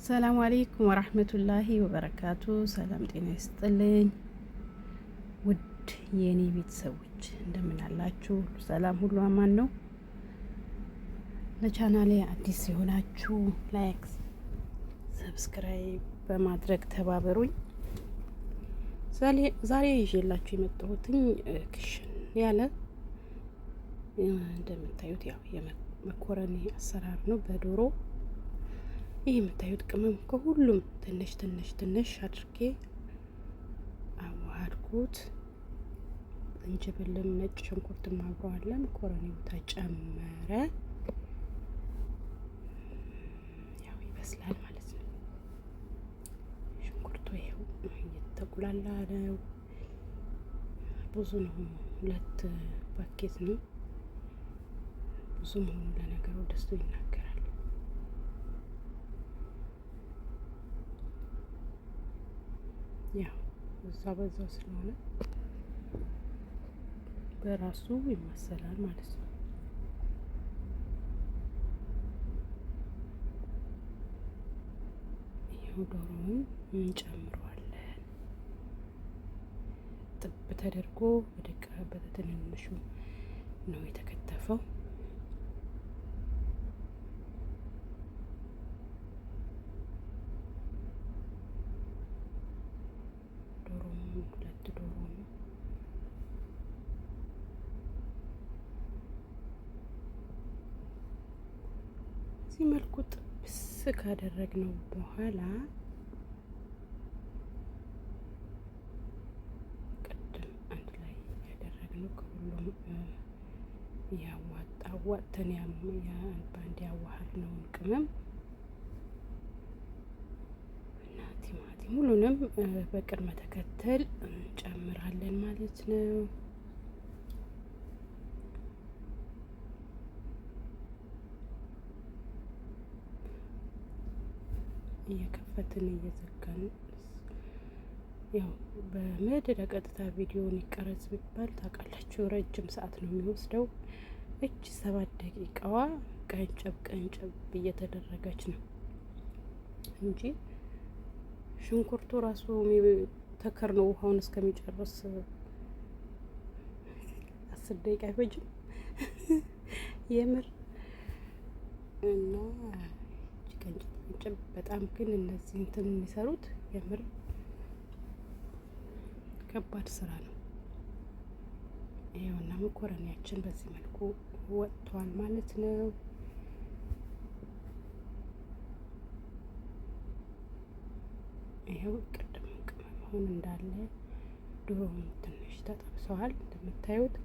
ሰላም አለይኩም ወራህመቱላሂ ወበረካቱ። ሰላም ጤና ይስጥልኝ ውድ የኔ ቤተሰቦች እንደምን አላችሁ? ሰላም ሁሉ አማን ነው? ለቻናሌ አዲስ የሆናችሁ ላይክ፣ ሰብስክራይብ በማድረግ ተባበሩኝ። ዛሬ ይዤላችሁ የመጣሁትኝ ክሽን ያለ እንደምታዩት ያው የመኮረኒ አሰራር ነው በዶሮ። ይህ የምታዩት ቅመም ከሁሉም ትንሽ አድርጌ አዋሃድኩት። ዝንጅብልም ነጭ ሽንኩርትም አብሮ አለ። መኮረኒው ተጨመረ። ያው ይበስላል ማለት ነው። ሽንኩርቱ ይኸው እየተቁላላ ነው። ብዙ ነው፣ 2 ፓኬት ነው። ብዙ መሆኑ ለነገሩ ደስቶ ይናገራል። ያው በዛው ስለሆነ በራሱ ይመሰላል ማለት ነው። ይኸው ዶሮውን እንጨምረዋለን። ጥብ ተደርጎ በደቀበት ትንንሹ ነው የተከተፈው። ሁለት ዶሮ ነው። እዚህ መልኩ ጥብስ ካደረግነው በኋላ ቅድም አንድ ላይ ያደረግነው ከሁሉም አዋጥተን በአንድ ያዋሃድነውን ቅመም ቲማቲም ሁሉንም በቅድመ ተከተል እንጨምራለን ማለት ነው። እየከፈትን እየዘጋን ያው በምድር ቀጥታ ቪዲዮን ይቀረጽ ቢባል ታውቃላችሁ ረጅም ሰዓት ነው የሚወስደው። 7 ደቂቃዋ ቀንጨብ እየተደረገች ነው እንጂ ሽንኩርቱ ራሱ ተከርኖ ውሃውን እስከሚጨርስ 10 ደቂቃ አይፈጅም የምር። እና ቀንጨብ በጣም ግን እነዚህ እንትን የሚሰሩት የምር ከባድ ስራ ነው። ይኸውና መኮረኒያችን በዚህ መልኩ ወጥቷል ማለት ነው። ይኸው ቅድም ቅመም አሁን እንዳለ ዶሮውን ትንሽ ተጠብሰዋል። እንደምታዩት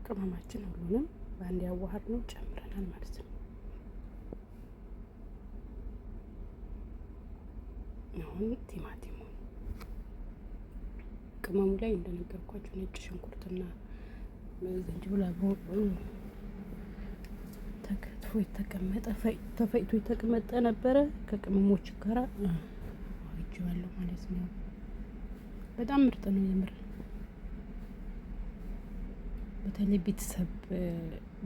ቅመማችን ሁሉንም በአንድ ያዋሃድ ነው ጨምረናል ማለት ነው። አሁን ቲማቲሙ ቅመሙ ላይ እንደነገርኳችሁ ነጭ ሽንኩርትና ዝንጅብል አብሮ ተከትፎ ተፈጭቶ የተቀመጠ ነበረ ከቅመሞች ጋራ ዋለው ማለት ነው። በጣም ምርጥ ነው የምር። በተለይ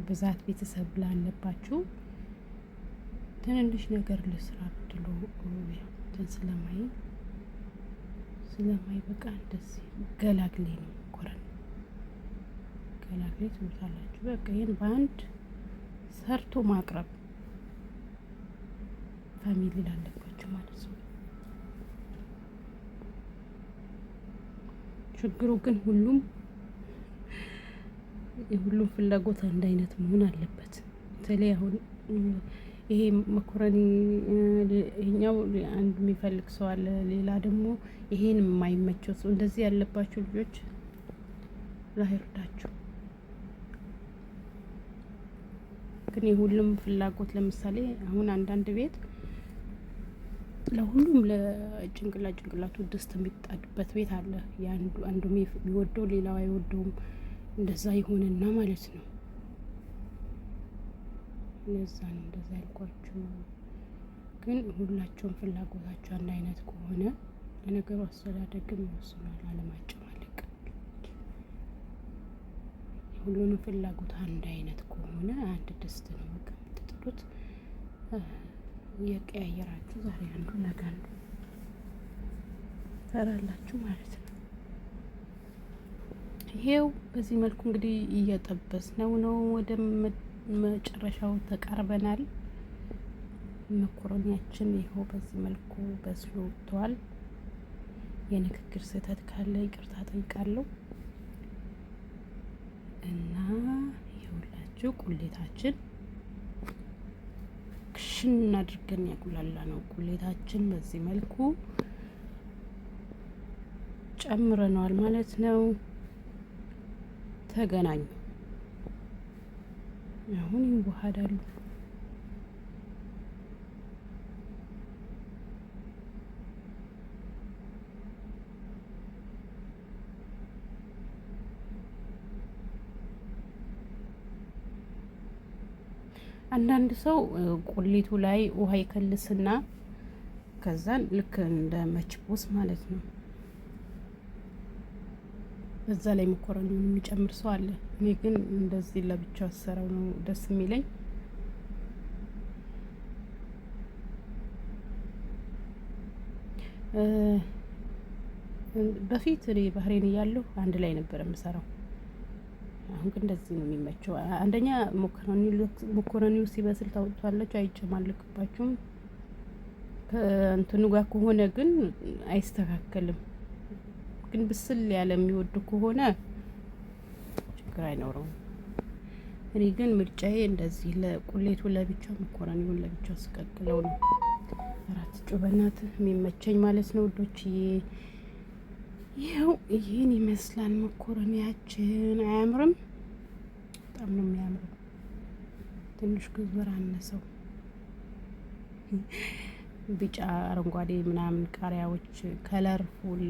ብዛት ቤተሰብ ላለባችሁ ትንንሽ ነገር ልስራ ብትሉ እንትን ስለማይ በቃ እንደዚህ ገላግሌ ነው መኮረኒ ገላግሌ ትሉታላችሁ። በቃ ይሄን በአንድ ሰርቶ ማቅረብ ፋሚሊ ላለባችሁ ማለት ነው። ችግሩ ግን የሁሉም ፍላጎት አንድ አይነት መሆን አለበት። በተለይ አሁን ይሄ መኮረኒ ይሄኛው አንዱ የሚፈልግ ሰው አለ፣ ሌላ ደግሞ ይሄን የማይመቸው ሰው። እንደዚህ ያለባችሁ ልጆች ላይርዳችሁ። ግን የሁሉም ፍላጎት ለምሳሌ አሁን አንዳንድ ቤት ለሁሉም ለጭንቅላቱ ድስት የሚጣድበት ቤት አለ። አንዱ የሚወደው ሌላው አይወደውም። እንደዛ ይሆንና ማለት ነው። እንደዛ ያልኳችሁ። ግን ሁላቸውም ፍላጎታቸው አንድ አይነት ከሆነ ለነገሩ አስተዳደግም ይወስናል። አለማጨማለቅ ሁሉንም ፍላጎት አንድ አይነት ከሆነ አንድ ድስት ነው የምትጥሉት። እየቀያየራችሁ ዛሬ አንዱ ነገ አንዱ ሰራላችሁ ማለት ነው። ይሄው በዚህ መልኩ እንግዲህ እየጠበስነው ነው። ወደ መጨረሻው ተቃርበናል። መኮረኒያችን ይኸው በዚህ መልኩ በስሎ ወጥቷል። የንግግር ስህተት ካለ ይቅርታ ጠይቃለሁ። እና ይኸውላችሁ ቁሌታችን ክሽን አድርገን ያቁላላ ነው። ቁሌታችን በዚህ መልኩ ጨምረነዋል ማለት ነው። ተገናኙ። አሁን ይዋሃዳሉ። አንዳንድ ሰው ቁሌቱ ላይ ውሃ ይከልስና ከዛን ልክ እንደ መችቦስ ማለት ነው በዛ ላይ መኮረኒውን የሚጨምር ሰው አለ። እኔ ግን እንደዚህ ለብቻው አሰራው ነው ደስ የሚለኝ። በፊት እኔ ባህሬን እያለሁ አንድ ላይ ነበር የምሰራው። አሁን ግን እንደዚህ ነው የሚመቸው። አንደኛ መኮረኒው ሲበስል ታውጡታላችሁ፣ አይጨማልቅባችሁም። ከእንትኑ ጋር ከሆነ ግን አይስተካከልም። ግን ብስል ያለ የሚወዱ ከሆነ ችግር አይኖረውም። እኔ ግን ምርጫዬ እንደዚህ ለቁሌቱ ለብቻው መኮረኒውን ለብቻው ስቀቅለው ነው አራት ጩበናት የሚመቸኝ ማለት ነው ውዶችዬ። ይኸው ይህን ይመስላል መኮረኒያችን። አያምርም? በጣም ነው የሚያምረው። ትንሽ ግዝበር አነሰው። ቢጫ አረንጓዴ ምናምን ቃሪያዎች ከለርፉል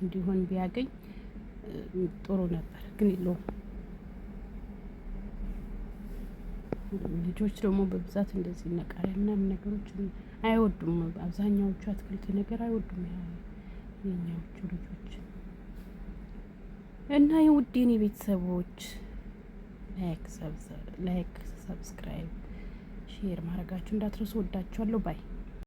እንዲሆን ቢያገኝ ጥሩ ነበር፣ ግን የለውም። ልጆች ደግሞ በብዛት እንደዚህ እነ ቃሪያ ምናምን ነገሮችን አይወዱም። አብዛኛዎቹ አትክልት ነገር አይወዱም የኛዎቹ ልጆች። እና የውዴኔ ቤተሰቦች ላይክ፣ ሰብስክራይብ፣ ሼር ማድረጋችሁ እንዳትረሱ። ወዳችኋለሁ። ባይ